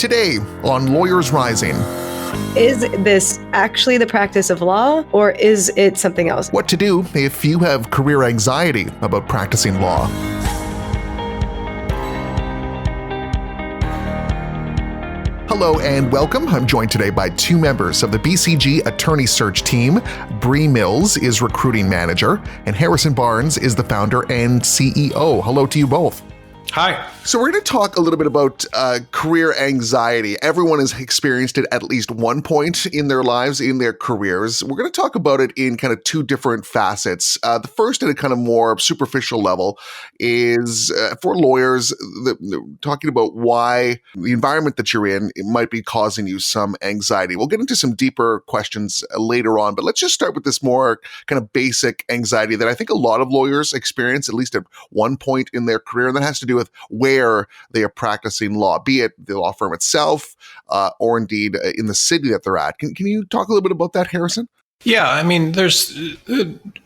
Today on Lawyers Rising. Is this actually the practice of law, or is it something else? What to do if you have career anxiety about practicing law. Hello and welcome. I'm joined today by two members of the BCG Attorney Search Team. Brie Mills is recruiting manager, and Harrison Barnes is the founder and CEO. Hello to you both. Hi. So we're going to talk a little bit about career anxiety. Everyone has experienced it at least one point in their lives, in their careers. We're going to talk about it in kind of two different facets. The first, at a kind of more superficial level, is for lawyers, talking about why the environment that you're in it might be causing you some anxiety. We'll get into some deeper questions later on, but let's just start with this more kind of basic anxiety that I think a lot of lawyers experience, at least at one point in their career, and that has to do with where they are practicing law, be it the law firm itself or indeed in the city that they're at. Can you talk a little bit about that, Harrison? Yeah, I mean, there's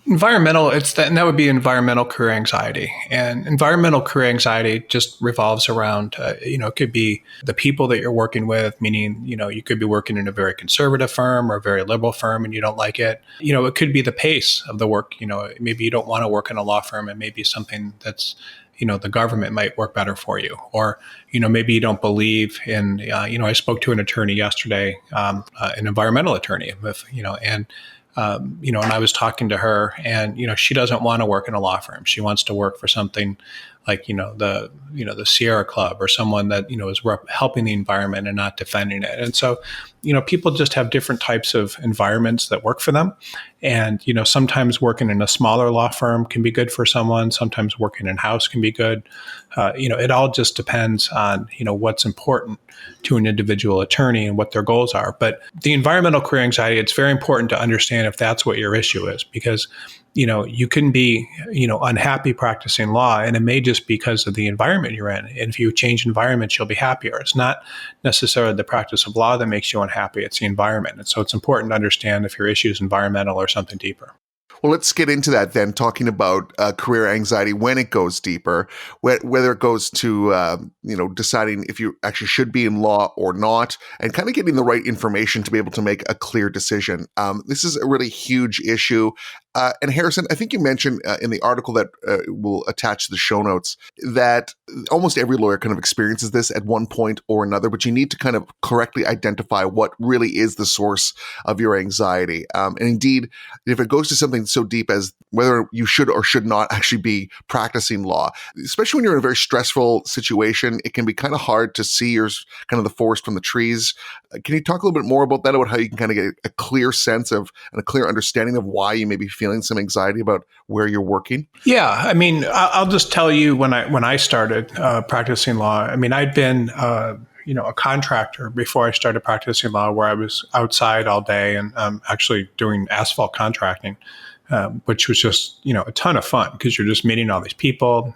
environmental, and that would be environmental career anxiety. And environmental career anxiety just revolves around, it could be the people that you're working with, meaning, you could be working in a very conservative firm or a very liberal firm and you don't like it. It could be the pace of the work. Maybe you don't want to work in a law firm and maybe something that's the government might work better for you. Or, maybe you don't believe in, I spoke to an attorney yesterday, an environmental attorney, and I was talking to her and, she doesn't want to work in a law firm. She wants to work for something like, the Sierra Club or someone that, is helping the environment and not defending it. And so, people just have different types of environments that work for them. And, sometimes working in a smaller law firm can be good for someone. Sometimes working in-house can be good. It all just depends on, what's important to an individual attorney and what their goals are. But the environmental career anxiety, it's very important to understand if that's what your issue is, because you can be, unhappy practicing law, and it may just be because of the environment you're in. And if you change environments, you'll be happier. It's not necessarily the practice of law that makes you unhappy. It's the environment. And so it's important to understand if your issue is environmental or something deeper. Well, let's get into that then, talking about career anxiety when it goes deeper, whether it goes to, deciding if you actually should be in law or not, and kind of getting the right information to be able to make a clear decision. This is a really huge issue. And Harrison, I think you mentioned in the article that we'll attach to the show notes that almost every lawyer kind of experiences this at one point or another, but you need to kind of correctly identify what really is the source of your anxiety. And indeed, if it goes to something so deep as whether you should or should not actually be practicing law, especially when you're in a very stressful situation, it can be kind of hard to see kind of the forest from the trees. Can you talk a little bit more about that, about how you can kind of get a clear sense of and a clear understanding of why you may be feeling some anxiety about where you're working? Yeah, I mean, I'll just tell you when I started practicing law. I mean, I'd been a contractor before I started practicing law, where I was outside all day and actually doing asphalt contracting, which was just a ton of fun because you're just meeting all these people.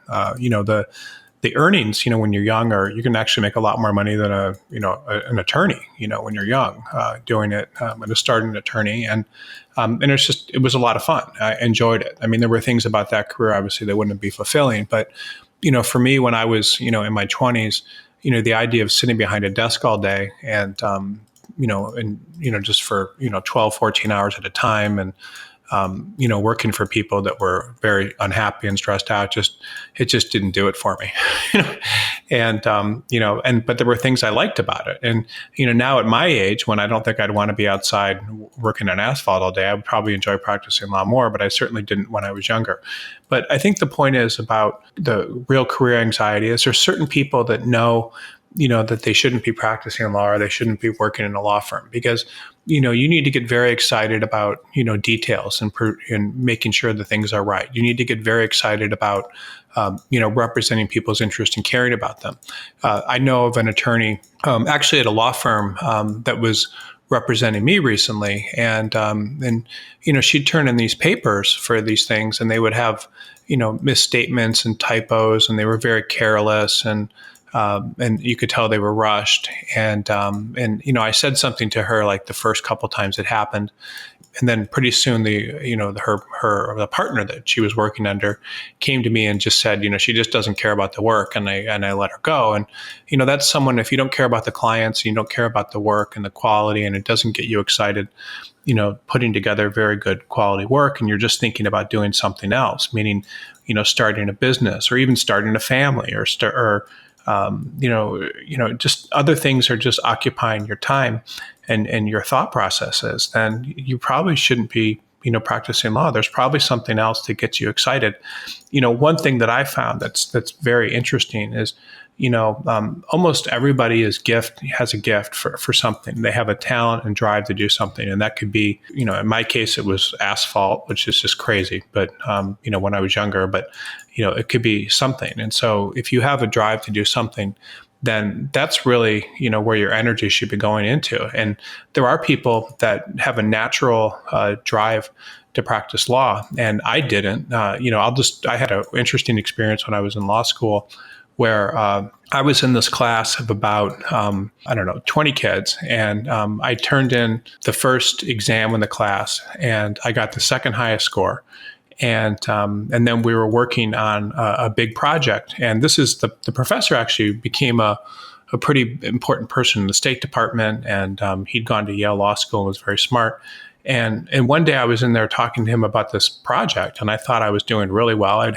The earnings, when you're younger, you can actually make a lot more money than an attorney, when you're young, doing it, and a starting attorney. And it was a lot of fun. I enjoyed it. I mean, there were things about that career, obviously, that wouldn't be fulfilling. But, for me, when I was, in my 20s, the idea of sitting behind a desk all day and, just for, 12, 14 hours at a time and, working for people that were very unhappy and stressed out, it just didn't do it for me. But there were things I liked about it. And, now at my age, when I don't think I'd want to be outside working on asphalt all day, I would probably enjoy practicing law more, but I certainly didn't when I was younger. But I think the point is about the real career anxiety is there's certain people that know that they shouldn't be practicing law or they shouldn't be working in a law firm because, you need to get very excited about, details and making sure that things are right. You need to get very excited about, representing people's interest and caring about them. I know of an attorney actually at a law firm that was representing me recently. And she'd turn in these papers for these things and they would have, misstatements and typos and they were very careless and you could tell they were rushed. And I said something to her like the first couple times it happened, And then pretty soon the partner that she was working under came to me and just said, she just doesn't care about the work, and I let her go. And that's someone, if you don't care about the clients, you don't care about the work and the quality, and it doesn't get you excited, putting together very good quality work, and you're just thinking about doing something else, meaning, starting a business or even starting a family just other things are just occupying your time and your thought processes, then you probably shouldn't be, practicing law. There's probably something else that gets you excited. One thing that I found that's very interesting is, almost everybody has a gift for something. They have a talent and drive to do something. And that could be, in my case, it was asphalt, which is just crazy. But, when I was younger, but, it could be something. And so if you have a drive to do something, then that's really, where your energy should be going into. And there are people that have a natural drive to practice law. And I didn't. I had an interesting experience when I was in law school where I was in this class of about, 20 kids. And I turned in the first exam in the class and I got the second highest score. And then we were working on a big project. And this is the professor actually became a pretty important person in the State Department. And he'd gone to Yale Law School and was very smart. And one day I was in there talking to him about this project, and I thought I was doing really well. I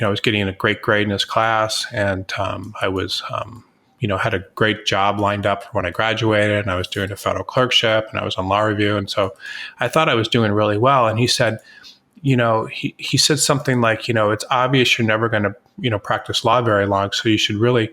was getting a great grade in his class, and I was, had a great job lined up for when I graduated, and I was doing a federal clerkship, and I was on law review. And so I thought I was doing really well. And he said, he said something like, it's obvious you're never going to, practice law very long. So you should really,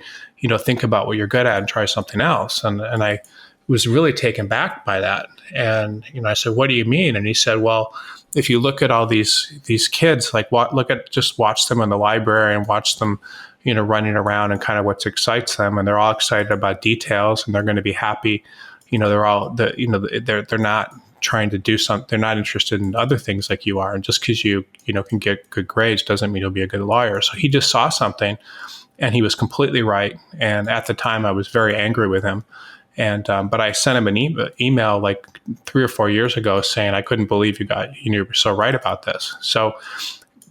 think about what you're good at and try something else. And I was really taken back by that. And, I said, what do you mean? And he said, well, if you look at all these kids, like watch them in the library and watch them, running around and kind of what excites them. And they're all excited about details and they're going to be happy. They're not trying to do something. They're not interested in other things like you are. And just because you can get good grades doesn't mean you'll be a good lawyer. So he just saw something and he was completely right. And at the time I was very angry with him. And, but I sent him an email like 3 or 4 years ago saying, I couldn't believe you were so right about this. So,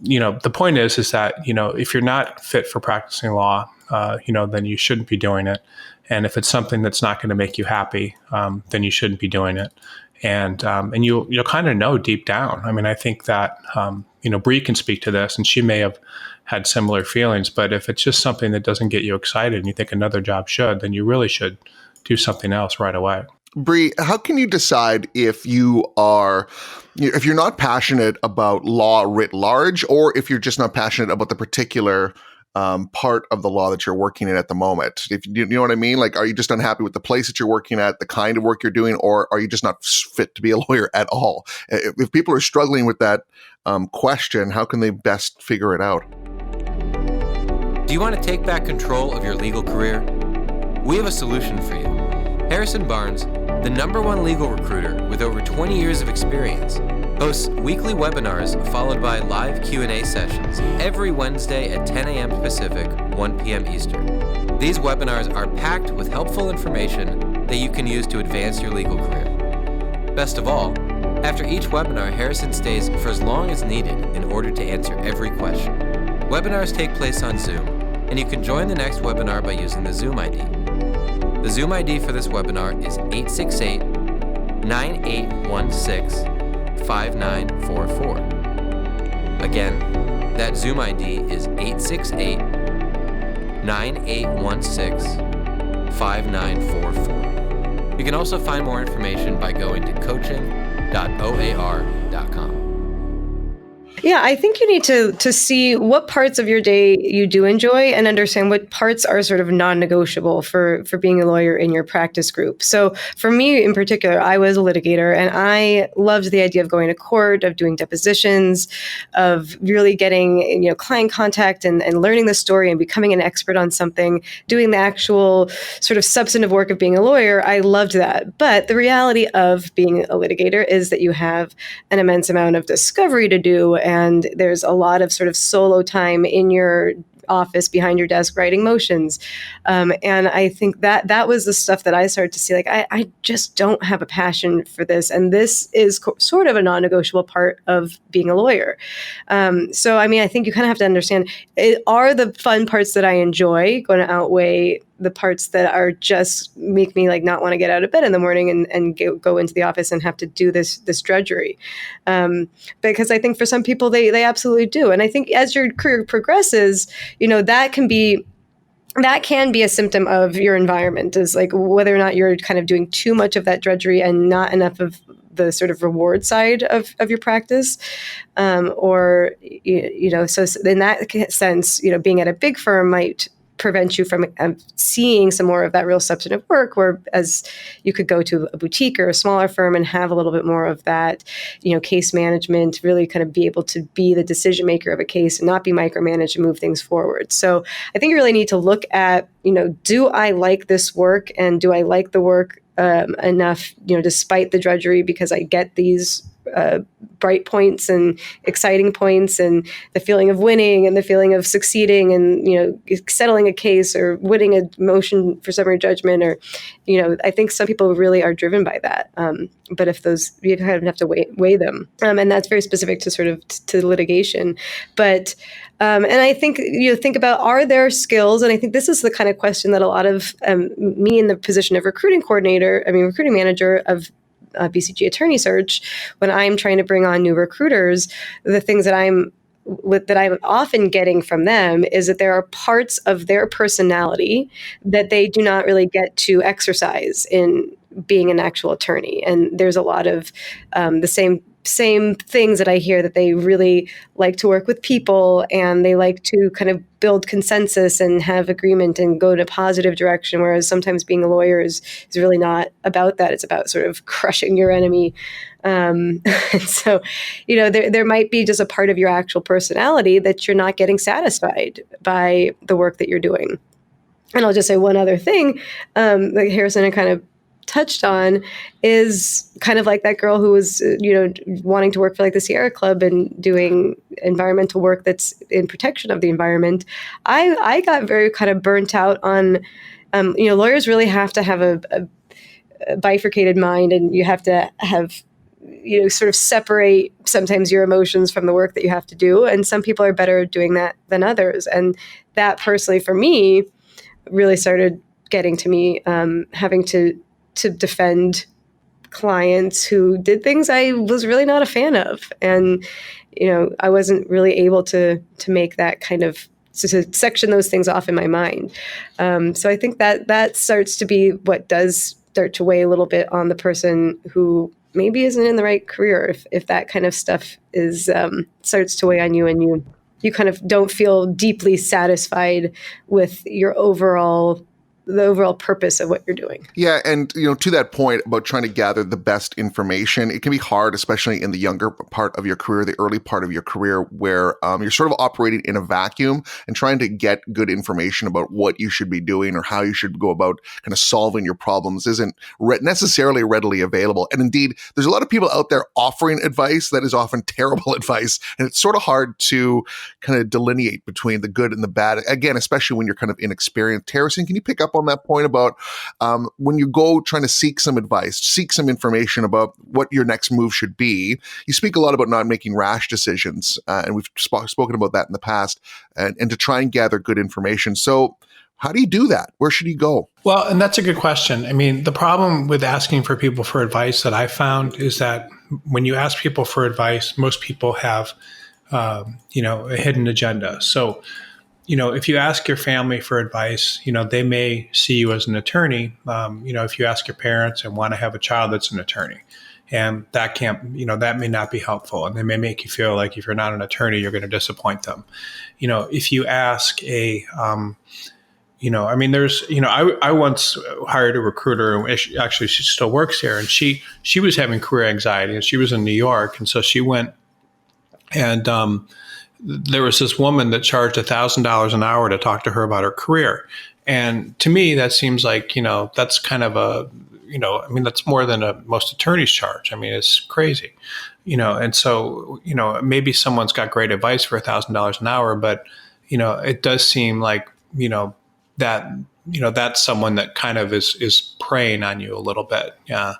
the point is that, if you're not fit for practicing law, then you shouldn't be doing it. And if it's something that's not going to make you happy, then you shouldn't be doing it. And you'll kind of know deep down. I mean, I think that, Brie can speak to this and she may have had similar feelings, but if it's just something that doesn't get you excited and you think another job should, then you really should do something else right away. Brie, how can you decide if you're not passionate about law writ large, or if you're just not passionate about the particular part of the law that you're working in at the moment? If you know what I mean? Like, are you just unhappy with the place that you're working at, the kind of work you're doing, or are you just not fit to be a lawyer at all? If people are struggling with that question, how can they best figure it out? Do you want to take back control of your legal career? We have a solution for you. Harrison Barnes, the #1 legal recruiter with over 20 years of experience, hosts weekly webinars followed by live Q&A sessions every Wednesday at 10 a.m. Pacific, 1 p.m. Eastern. These webinars are packed with helpful information that you can use to advance your legal career. Best of all, after each webinar, Harrison stays for as long as needed in order to answer every question. Webinars take place on Zoom, and you can join the next webinar by using the Zoom ID. The Zoom ID for this webinar is 868-9816-5944. Again, that Zoom ID is 868-9816-5944. You can also find more information by going to coaching.oar.com. Yeah, I think you need to see what parts of your day you do enjoy and understand what parts are sort of non-negotiable for being a lawyer in your practice group. So for me in particular, I was a litigator and I loved the idea of going to court, of doing depositions, of really getting client contact and learning the story and becoming an expert on something, doing the actual sort of substantive work of being a lawyer. I loved that. But the reality of being a litigator is that you have an immense amount of discovery to do. And there's a lot of sort of solo time in your office behind your desk writing motions. And I think that was the stuff that I started to see, like, I just don't have a passion for this. And this is sort of a non-negotiable part of being a lawyer. So, I mean, I think you kind of have to understand, are the fun parts that I enjoy going to outweigh the parts that are just make me like not want to get out of bed in the morning and go into the office and have to do this drudgery. Because I think for some people, they absolutely do. And I think as your career progresses, that can be a symptom of your environment, is like whether or not you're kind of doing too much of that drudgery and not enough of the sort of reward side of your practice. So in that sense, being at a big firm might prevent you from seeing some more of that real substantive work, whereas you could go to a boutique or a smaller firm and have a little bit more of that, case management, really kind of be able to be the decision maker of a case and not be micromanaged and move things forward. So I think you really need to look at, do I like this work, and do I like the work enough, despite the drudgery, because I get these bright points and exciting points and the feeling of winning and the feeling of succeeding and, settling a case or winning a motion for summary judgment, or, I think some people really are driven by that. But if those, you kind of have to weigh them. And that's very specific to sort of to litigation. But, and I think, think about, are there skills? And I think this is the kind of question that a lot of me in the position of recruiting manager of BCG attorney search, when I'm trying to bring on new recruiters, the things that I'm often getting from them is that there are parts of their personality that they do not really get to exercise in being an actual attorney. And there's a lot of the same things that I hear, that they really like to work with people and they like to kind of build consensus and have agreement and go in a positive direction. Whereas sometimes being a lawyer is really not about that. It's about sort of crushing your enemy. And so, there might be just a part of your actual personality that you're not getting satisfied by the work that you're doing. And I'll just say one other thing, that Harrison had kind of touched on, is kind of like that girl who was, wanting to work for like the Sierra Club and doing environmental work that's in protection of the environment. I got very kind of burnt out on, lawyers really have to have a bifurcated mind, and you have to have, sort of separate sometimes your emotions from the work that you have to do. And some people are better at doing that than others. And that personally for me really started getting to me, having to defend clients who did things I was really not a fan of. And, I wasn't really able to make that kind of, to section those things off in my mind. So I think that starts to be what does start to weigh a little bit on the person who maybe isn't in the right career. If that kind of stuff is, starts to weigh on you, and you kind of don't feel deeply satisfied with the overall purpose of what you're doing. Yeah. And, to that point about trying to gather the best information, it can be hard, especially in the younger part of your career, the early part of your career, where you're sort of operating in a vacuum and trying to get good information about what you should be doing or how you should go about kind of solving your problems isn't necessarily readily available. And indeed, there's a lot of people out there offering advice that is often terrible advice. And it's sort of hard to kind of delineate between the good and the bad, again, especially when you're kind of inexperienced. Harrison, can you pick up on that point about when you go trying to seek some advice, seek some information about what your next move should be? You speak a lot about not making rash decisions, and we've spoken about that in the past, and to try and gather good information. So how do you do that? Where should you go? Well, and that's a good question. I mean, the problem with asking for people for advice that I found is that when you ask people for advice, most people have, a hidden agenda. So, if you ask your family for advice, they may see you as an attorney. If you ask your parents and want to have a child that's an attorney, and that that may not be helpful. And they may make you feel like if you're not an attorney, you're going to disappoint them. If you ask I once hired a recruiter, and she still works here, and she was having career anxiety, and she was in New York. And so she went, and there was this woman that charged $1,000 an hour to talk to her about her career. And to me, that seems like, that's kind of that's more than most attorneys charge. I mean, it's crazy, and so, maybe someone's got great advice for $1,000 an hour, but, it does seem like, that, that's someone that kind of is preying on you a little bit. Yeah.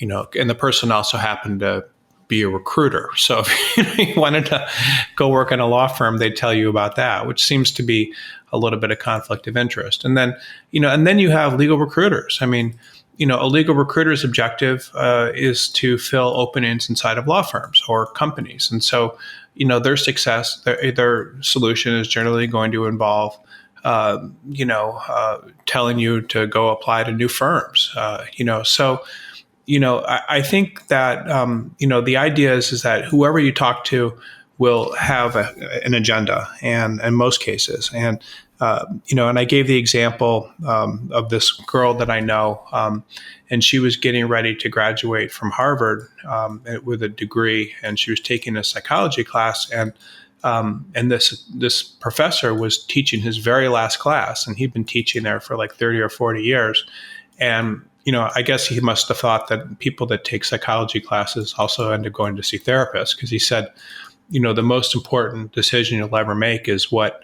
And the person also happened to be a recruiter. So if you wanted to go work in a law firm, they'd tell you about that, which seems to be a little bit of conflict of interest. And then, and then you have legal recruiters. I mean, a legal recruiter's objective is to fill openings inside of law firms or companies. And so, their success, their solution is generally going to involve, telling you to go apply to new firms. So, I think that, the idea is that whoever you talk to will have an agenda, and in most cases. And, and I gave the example of this girl that I know, and she was getting ready to graduate from Harvard with a degree, and she was taking a psychology class, and this professor was teaching his very last class, and he'd been teaching there for like 30 or 40 years. And, I guess he must have thought that people that take psychology classes also end up going to see therapists, because he said, the most important decision you'll ever make is what,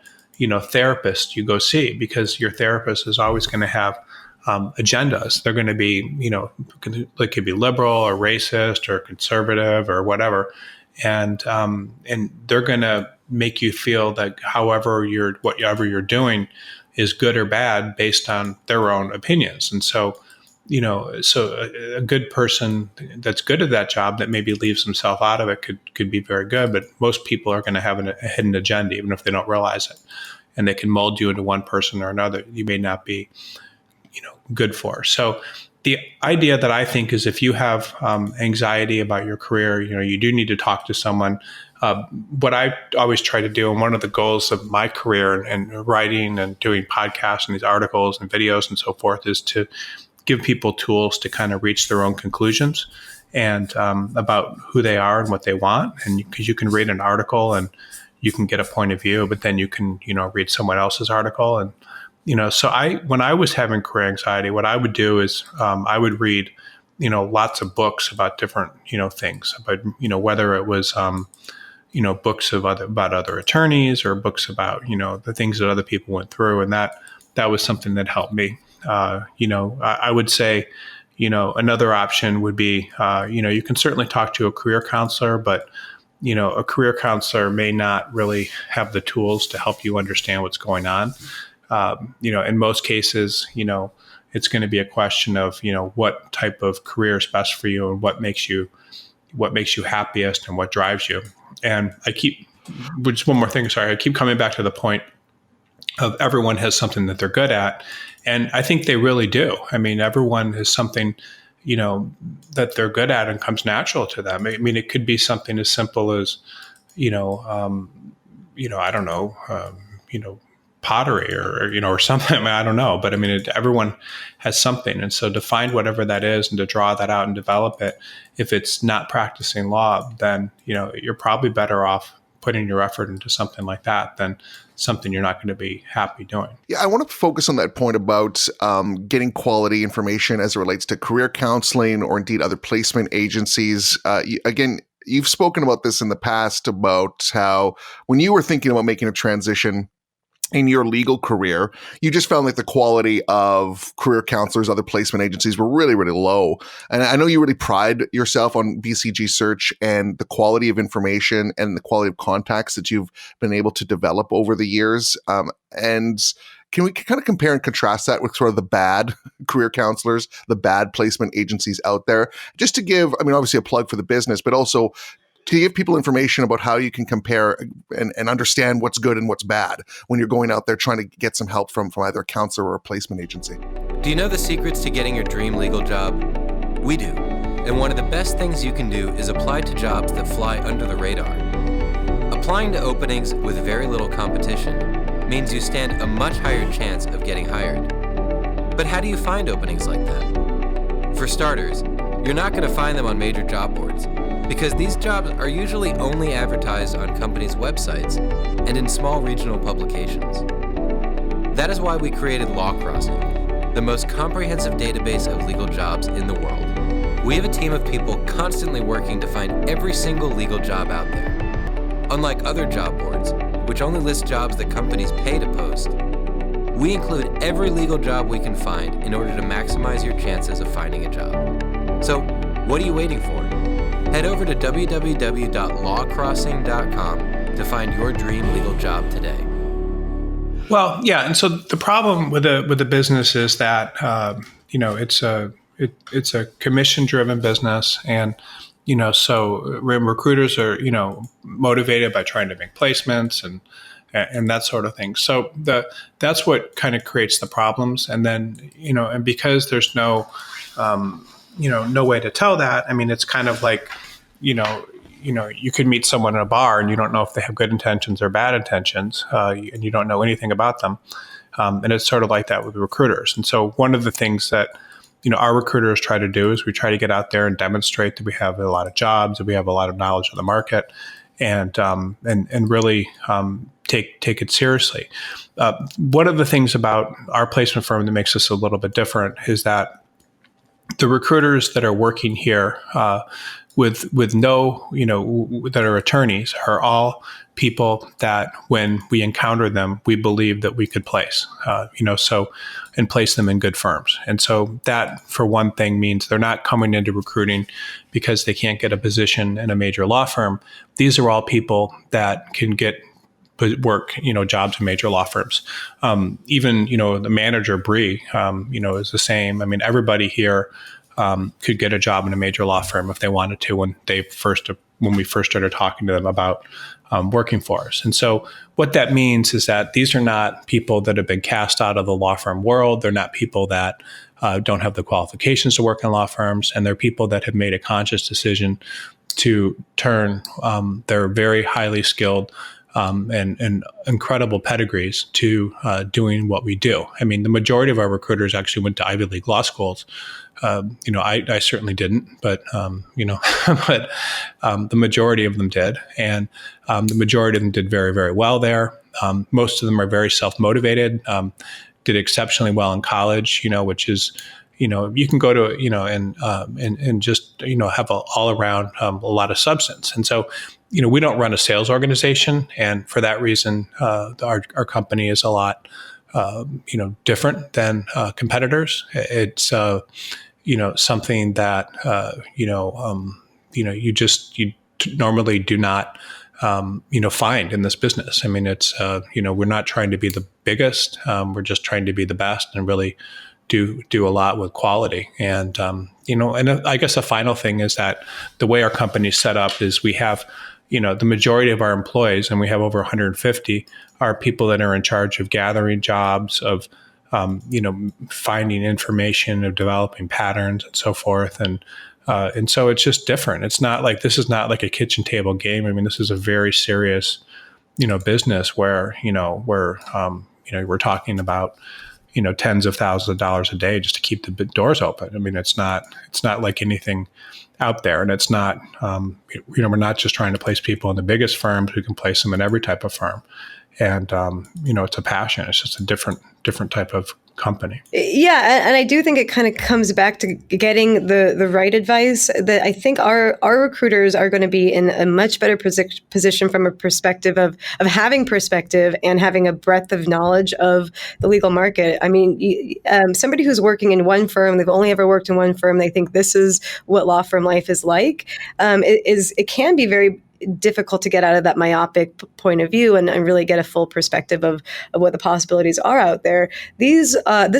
therapist you go see, because your therapist is always going to have agendas. They're going to be, they could be liberal or racist or conservative or whatever. And they're going to make you feel that whatever you're doing is good or bad based on their own opinions. And so, a good person that's good at that job that maybe leaves himself out of it could be very good, but most people are going to have a hidden agenda, even if they don't realize it, and they can mold you into one person or another you may not be, good for. So the idea that I think is, if you have anxiety about your career, you do need to talk to someone. What I always try to do, and one of the goals of my career and writing and doing podcasts and these articles and videos and so forth, is to give people tools to kind of reach their own conclusions and about who they are and what they want. And because you can read an article and you can get a point of view, but then you can, read someone else's article. And, so when I was having career anxiety, what I would do is I would read, lots of books about different, things, about, whether it was, books about other attorneys, or books about, the things that other people went through. And that was something that helped me. I would say, another option would be, you can certainly talk to a career counselor, but, a career counselor may not really have the tools to help you understand what's going on. In most cases, it's going to be a question of, what type of career is best for you and what makes you happiest and what drives you. And just one more thing, sorry, I keep coming back to the point of everyone has something that they're good at. And I think they really do. I mean, everyone has something, that they're good at and comes natural to them. I mean, it could be something as simple as, I don't know, pottery or something. I mean, I don't know, but I mean, everyone has something. And so to find whatever that is and to draw that out and develop it, if it's not practicing law, then, you're probably better off putting your effort into something like that than something you're not going to be happy doing. Yeah, I want to focus on that point about getting quality information as it relates to career counseling or indeed other placement agencies. Again, you've spoken about this in the past about how when you were thinking about making a transition in your legal career, you just found like the quality of career counselors, other placement agencies were really, really low. And I know you really pride yourself on BCG Search and the quality of information and the quality of contacts that you've been able to develop over the years. And can we kind of compare and contrast that with sort of the bad career counselors, the bad placement agencies out there? Just to give, obviously a plug for the business, but also to give people information about how you can compare and understand what's good and what's bad when you're going out there trying to get some help from either a counselor or a placement agency. Do you know the secrets to getting your dream legal job? We do. And one of the best things you can do is apply to jobs that fly under the radar. Applying to openings with very little competition means you stand a much higher chance of getting hired. But how do you find openings like that? For starters, you're not going to find them on major job boards, because these jobs are usually only advertised on companies' websites and in small regional publications. That is why we created Law Crossing, the most comprehensive database of legal jobs in the world. We have a team of people constantly working to find every single legal job out there. Unlike other job boards, which only lists jobs that companies pay to post. We include every legal job we can find in order to maximize your chances of finding a job. So, what are you waiting for? Head over to www.lawcrossing.com to find your dream legal job today. Well, yeah, and so the problem with the business is that it's a commission driven business, and so recruiters are motivated by trying to make placements and that sort of thing. So that's what kind of creates the problems, and then and because there's no no way to tell that. I mean, it's kind of like you could meet someone in a bar and you don't know if they have good intentions or bad intentions, and you don't know anything about them. And it's sort of like that with recruiters. And so one of the things that our recruiters try to do is we try to get out there and demonstrate that we have a lot of jobs, that we have a lot of knowledge of the market, and really take it seriously. One of the things about our placement firm that makes us a little bit different is that the recruiters that are working here with no, that are attorneys are all people that when we encounter them, we believe that we could place, and place them in good firms. And so that, for one thing, means they're not coming into recruiting because they can't get a position in a major law firm. These are all people that can get work, jobs in major law firms. Even, the manager, Brie, is the same. I mean, everybody here could get a job in a major law firm if they wanted to when we first started talking to them about working for us. And so what that means is that these are not people that have been cast out of the law firm world. They're not people that don't have the qualifications to work in law firms, and they're people that have made a conscious decision to turn their very highly skilled and incredible pedigrees to doing what we do. I mean, the majority of our recruiters actually went to Ivy League law schools. I certainly didn't, but but the majority of them did, and the majority of them did very, very well there. Most of them are very self-motivated, did exceptionally well in college. Which is, you can go to and just have all around a lot of substance, and so. We don't run a sales organization, and for that reason, our company is a lot, different than competitors. It's, something that, you normally do not, find in this business. I mean, it's, we're not trying to be the biggest. We're just trying to be the best and really do a lot with quality. And, and I guess the final thing is that the way our company's set up is we have, the majority of our employees, and we have over 150, are people that are in charge of gathering jobs, of, finding information, of developing patterns and so forth. And so it's just different. This is not like a kitchen table game. I mean, this is a very serious, business where, we're talking about, tens of thousands of dollars a day just to keep the doors open. I mean, it's not like anything out there, and it's not, we're not just trying to place people in the biggest firms. We can place them in every type of firm, and it's a passion. It's just a different type of company. Yeah, and I do think it kind of comes back to getting the right advice. That I think our recruiters are going to be in a much better position from a perspective of having perspective and having a breadth of knowledge of the legal market. I mean, somebody who's working in one firm, they've only ever worked in one firm, they think this is what law firm life is like. It can be very difficult to get out of that myopic point of view and really get a full perspective of what the possibilities are out there. This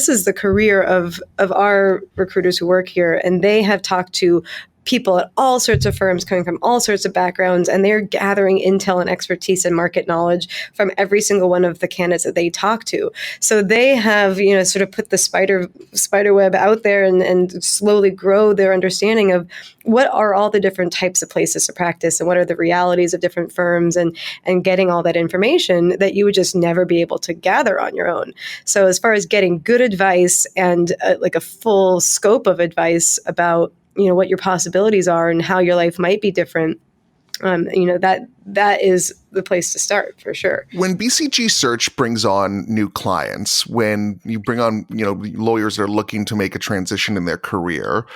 is the career of our recruiters who work here, and they have talked to people at all sorts of firms coming from all sorts of backgrounds, and they're gathering intel and expertise and market knowledge from every single one of the candidates that they talk to. So they have, sort of put the spider web out there and slowly grow their understanding of what are all the different types of places to practice and what are the realities of different firms, and getting all that information that you would just never be able to gather on your own. So as far as getting good advice and like a full scope of advice about what your possibilities are and how your life might be different, that is the place to start for sure. When BCG Search brings on new clients, when you bring on lawyers that are looking to make a transition in their career,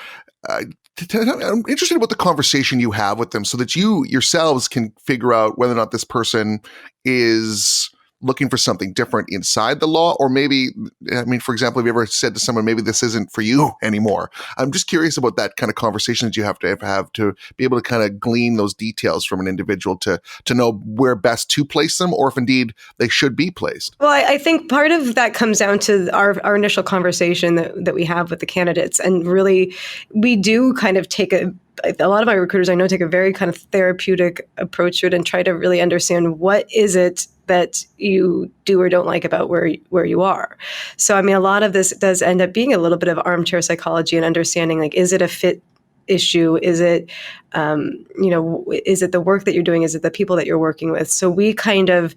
I'm interested about the conversation you have with them so that you yourselves can figure out whether or not this person is looking for something different inside the law, or maybe, I mean, for example, have you ever said to someone, maybe this isn't for you anymore? I'm just curious about that kind of conversation that you have to be able to kind of glean those details from an individual to know where best to place them, or if indeed they should be placed. Well, I think part of that comes down to our initial conversation that we have with the candidates. And really, we do kind of take a lot of my recruiters I know take a very kind of therapeutic approach to it and try to really understand what is it that you do or don't like about where you are. So, I mean, a lot of this does end up being a little bit of armchair psychology and understanding, like, is it a fit issue? Is it, is it the work that you're doing? Is it the people that you're working with? So we kind of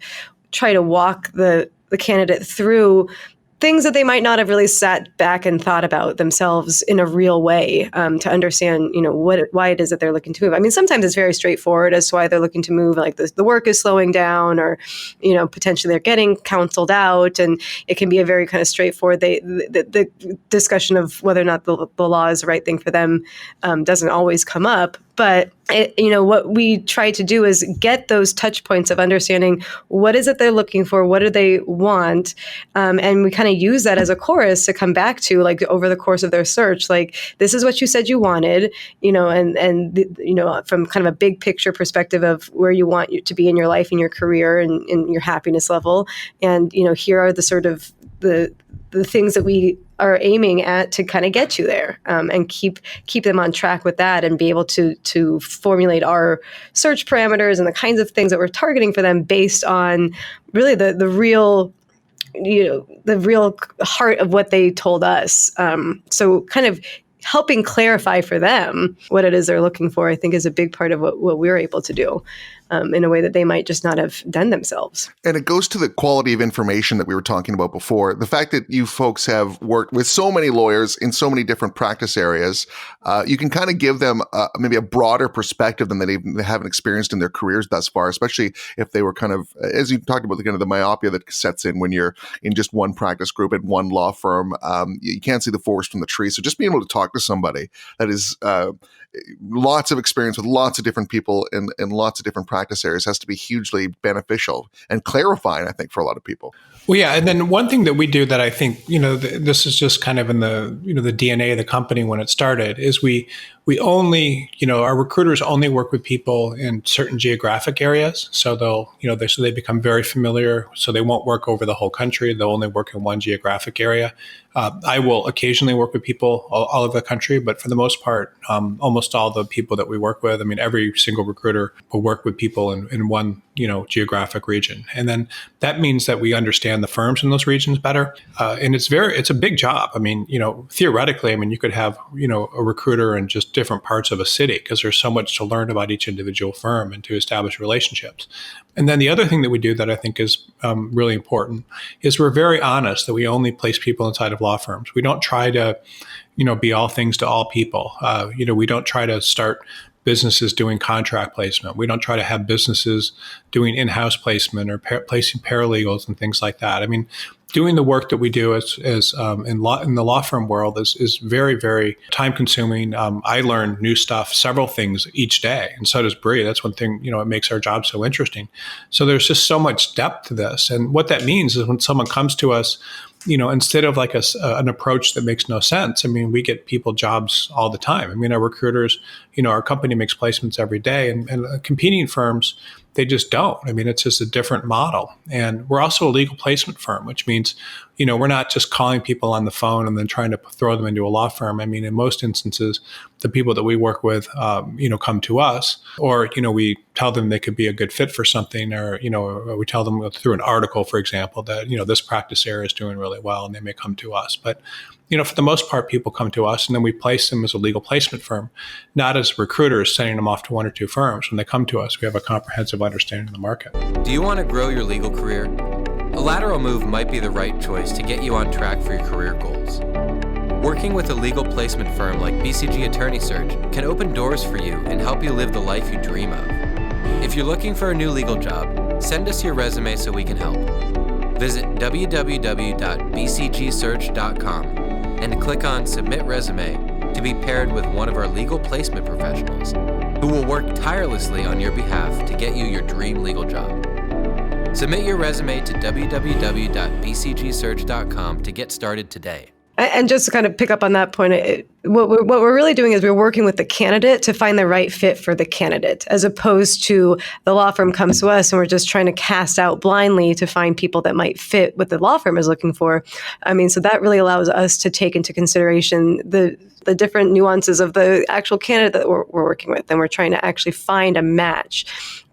try to walk the candidate through things that they might not have really sat back and thought about themselves in a real way, to understand, why it is that they're looking to move. I mean, sometimes it's very straightforward as to why they're looking to move, like the work is slowing down, or, potentially they're getting counseled out, and it can be a very kind of straightforward. The discussion of whether or not the law is the right thing for them doesn't always come up. But what we try to do is get those touch points of understanding what is it they're looking for, what do they want, and we kind of use that as a chorus to come back to, like, over the course of their search, like, this is what you said you wanted, from kind of a big picture perspective of where you want you to be in your life and your career and in your happiness level, and here are the sort of the things that we are aiming at to kind of get you there, and keep them on track with that, and be able to formulate our search parameters and the kinds of things that we're targeting for them based on really the real heart of what they told us. So kind of helping clarify for them what it is they're looking for, I think, is a big part of what we're able to do. In a way that they might just not have done themselves. And it goes to the quality of information that we were talking about before. The fact that you folks have worked with so many lawyers in so many different practice areas, you can kind of give them maybe a broader perspective than they haven't experienced in their careers thus far, especially if they were kind of, as you talked about, the kind of the myopia that sets in when you're in just one practice group at one law firm. You can't see the forest from the tree. So just being able to talk to somebody that is lots of experience with lots of different people in lots of different practice areas has to be hugely beneficial and clarifying, I think, for a lot of people. Well, yeah. And then one thing that we do that I think, this is just kind of in the, the DNA of the company when it started, is we only, our recruiters only work with people in certain geographic areas. So they'll, so they become very familiar. So they won't work over the whole country. They'll only work in one geographic area. I will occasionally work with people all over the country, but for the most part, almost all the people that we work with, I mean, every single recruiter will work with people in one, geographic region. And then that means that we understand the firms in those regions better. And it's a big job. I mean, theoretically, you could have, a recruiter in just different parts of a city, because there's so much to learn about each individual firm and to establish relationships. And then the other thing that we do that I think is really important is we're very honest that we only place people inside of law firms. We don't try to, be all things to all people. We don't try to start businesses doing contract placement. We don't try to have businesses doing in-house placement or placing paralegals and things like that. I mean, doing the work that we do as in the law firm world is very, very time consuming. I learn new stuff, several things each day, and so does Brie. That's one thing, it makes our job so interesting. So there's just so much depth to this. And what that means is when someone comes to us, instead of like an approach that makes no sense, we get people jobs all the time. Our recruiters, our company makes placements every day, and competing firms, they just don't. It's just a different model. And we're also a legal placement firm, which means, we're not just calling people on the phone and then trying to throw them into a law firm. In most instances, the people that we work with, come to us, or, we tell them they could be a good fit for something, or, or we tell them through an article, for example, that, this practice area is doing really well, and they may come to us. But, for the most part, people come to us, and then we place them as a legal placement firm, not as recruiters sending them off to one or two firms. When they come to us, we have a comprehensive understanding of the market. Do you want to grow your legal career? A lateral move might be the right choice to get you on track for your career goals. Working with a legal placement firm like BCG Attorney Search can open doors for you and help you live the life you dream of. If you're looking for a new legal job, send us your resume so we can help. Visit www.bcgsearch.com and click on Submit Resume to be paired with one of our legal placement professionals who will work tirelessly on your behalf to get you your dream legal job. Submit your resume to www.bcgsearch.com to get started today. And just to kind of pick up on that point, what we're really doing is we're working with the candidate to find the right fit for the candidate, as opposed to the law firm comes to us and we're just trying to cast out blindly to find people that might fit what the law firm is looking for. I mean, so that really allows us to take into consideration the different nuances of the actual candidate that we're working with. And we're trying to actually find a match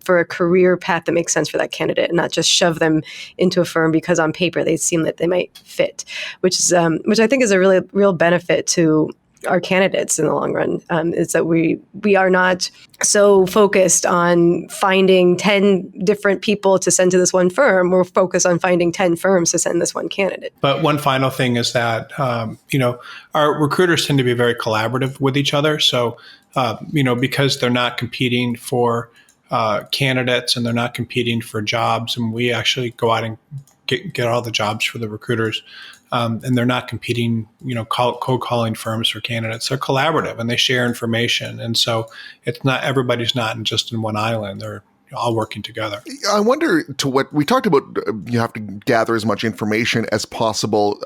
for a career path that makes sense for that candidate, and not just shove them into a firm because on paper they seem that they might fit, which I think is a really real benefit to our candidates in the long run. Is that we are not so focused on finding 10 different people to send to this one firm. We're focused on finding 10 firms to send this one candidate. But one final thing is that, our recruiters tend to be very collaborative with each other. So, because they're not competing for candidates and they're not competing for jobs, and we actually go out and get all the jobs for the recruiters, and they're not competing, cold calling firms for candidates. They're collaborative and they share information, and so it's not, everybody's not just in one island. They're all working together. I wonder to what we talked about. You have to gather as much information as possible,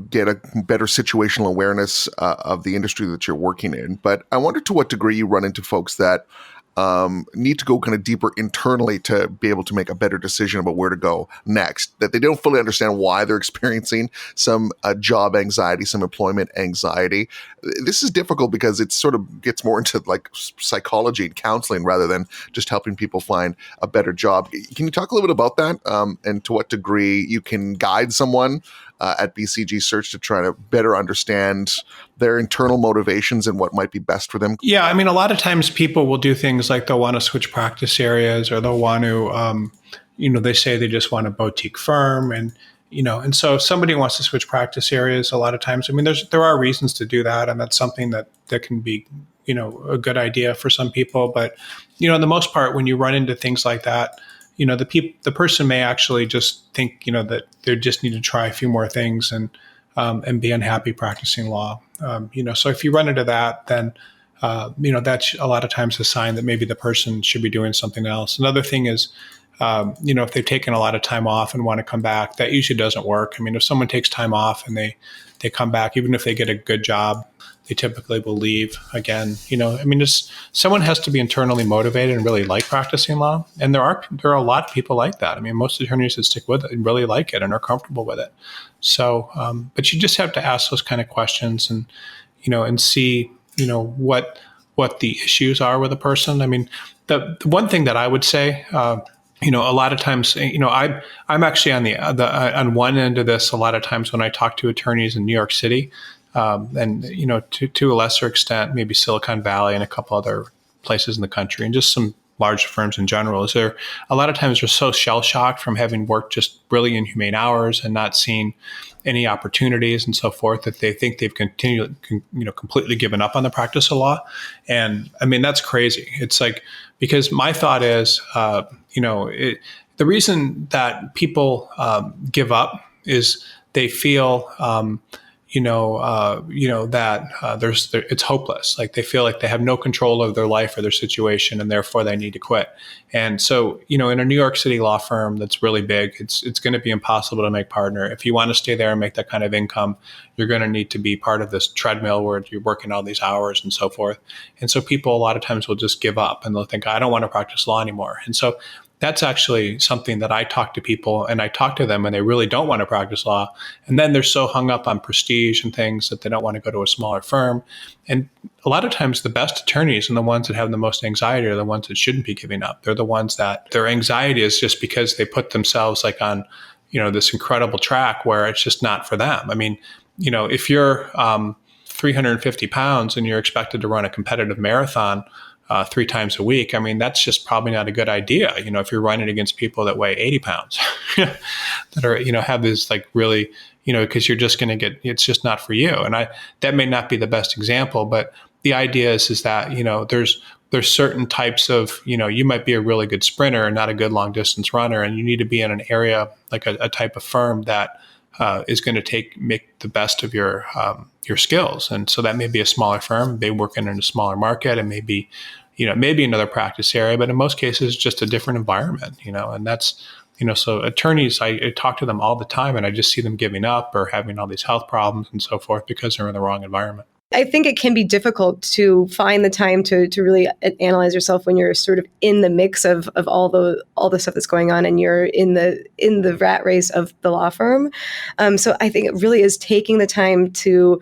get a better situational awareness of the industry that you're working in. But I wonder to what degree you run into folks that need to go kind of deeper internally to be able to make a better decision about where to go next, that they don't fully understand why they're experiencing some job anxiety, some employment anxiety. This is difficult because it sort of gets more into like psychology and counseling rather than just helping people find a better job. Can you talk a little bit about that, and to what degree you can guide someone at BCG Search to try to better understand their internal motivations and what might be best for them? Yeah, I mean, a lot of times people will do things like they'll want to switch practice areas, or they'll want to, they say they just want a boutique firm. And so if somebody wants to switch practice areas, a lot of times, I mean, there are reasons to do that. And that's something that can be, a good idea for some people. But, the most part, when you run into things like that, the person may actually just think, that they just need to try a few more things and be unhappy practicing law. So if you run into that, then, that's a lot of times a sign that maybe the person should be doing something else. Another thing is, if they've taken a lot of time off and want to come back, that usually doesn't work. I mean, if someone takes time off and they come back, even if they get a good job, they typically will leave again. Someone has to be internally motivated and really like practicing law. And there are a lot of people like that. I mean, most attorneys that stick with it really like it and are comfortable with it. So, but you just have to ask those kind of questions and see, what the issues are with a person. I mean, the one thing that I would say, a lot of times, I'm actually on on one end of this. A lot of times when I talk to attorneys in New York City, and to a lesser extent, maybe Silicon Valley and a couple other places in the country, and just some large firms in general, is there a lot of times they're so shell shocked from having worked just really inhumane hours and not seeing any opportunities and so forth, that they think they've completely given up on the practice of law. And I mean, that's crazy. It's like, because my thought is, the reason that people give up is they feel, that it's hopeless. Like they feel like they have no control of their life or their situation, and therefore they need to quit. And so, in a New York City law firm that's really big, it's going to be impossible to make partner. If you want to stay there and make that kind of income, you're going to need to be part of this treadmill where you're working all these hours and so forth. And so people a lot of times will just give up and they'll think, I don't want to practice law anymore. And so that's actually something that I talk to people, and I talk to them and they really don't want to practice law. And then they're so hung up on prestige and things that they don't want to go to a smaller firm. And a lot of times the best attorneys and the ones that have the most anxiety are the ones that shouldn't be giving up. They're the ones that their anxiety is just because they put themselves like on, this incredible track where it's just not for them. I mean, if you're 350 pounds and you're expected to run a competitive marathon 3 times a week, I mean, that's just probably not a good idea. If you're running against people that weigh 80 pounds that are, have this like really, because you're just going to it's just not for you. And that may not be the best example, but the idea is that, there's certain types of, you might be a really good sprinter and not a good long distance runner. And you need to be in an area like a type of firm that is going to make the best of your skills. And so that may be a smaller firm. They work in a smaller market, and maybe another practice area, but in most cases, just a different environment, and that's, so attorneys, I talk to them all the time, and I just see them giving up or having all these health problems and so forth because they're in the wrong environment. I think it can be difficult to find the time to really analyze yourself when you're sort of in the mix of all the stuff that's going on, and you're in the rat race of the law firm. So I think it really is taking the time to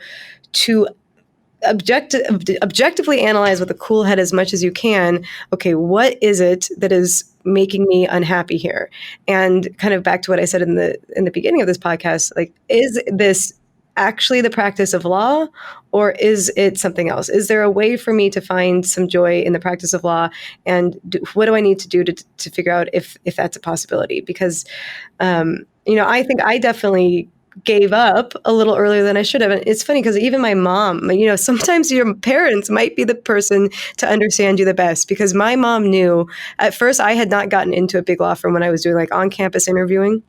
objectively analyze with a cool head as much as you can. Okay, what is it that is making me unhappy here? And kind of back to what I said in the beginning of this podcast, like, is this actually the practice of law, or is it something else? Is there a way for me to find some joy in the practice of law? And what do I need to do to figure out if that's a possibility? Because, I think I definitely gave up a little earlier than I should have. And it's funny because even my mom, sometimes your parents might be the person to understand you the best, because my mom knew at first I had not gotten into a big law firm when I was doing like on-campus interviewing.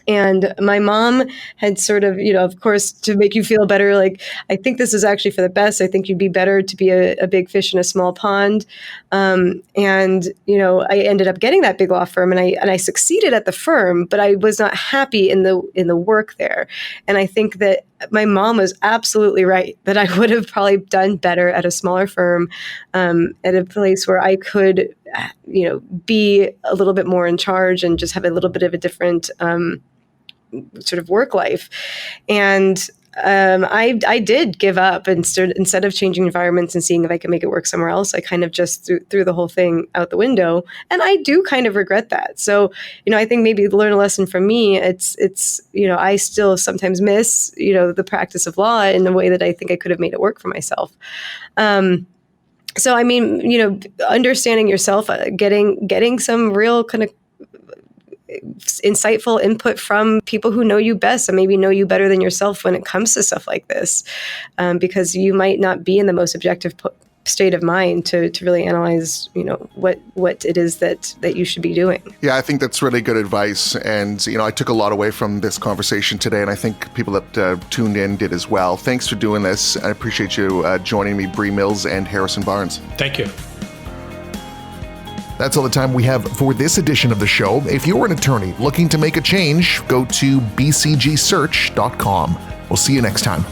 And my mom had sort of, of course, to make you feel better, like, I think this is actually for the best. I think you'd be better to be a big fish in a small pond. And I ended up getting that big law firm, and I succeeded at the firm, but I was not happy in the work there. And I think that my mom was absolutely right, that I would have probably done better at a smaller firm, at a place where I could, be a little bit more in charge and just have a little bit of a different sort of work life. And I did give up, and instead of changing environments and seeing if I could make it work somewhere else, I kind of just threw the whole thing out the window. And I do kind of regret that. So, I think maybe learn a lesson from me. It's I still sometimes miss, the practice of law in the way that I think I could have made it work for myself. So, I mean, understanding yourself, getting some real kind of insightful input from people who know you best and maybe know you better than yourself when it comes to stuff like this, because you might not be in the most objective state of mind to really analyze, what it is that you should be doing. Yeah, I think that's really good advice. And, I took a lot away from this conversation today, and I think people that tuned in did as well. Thanks for doing this. I appreciate you joining me, Brie Mills and Harrison Barnes. Thank you. That's all the time we have for this edition of the show. If you're an attorney looking to make a change, go to bcgsearch.com. We'll see you next time.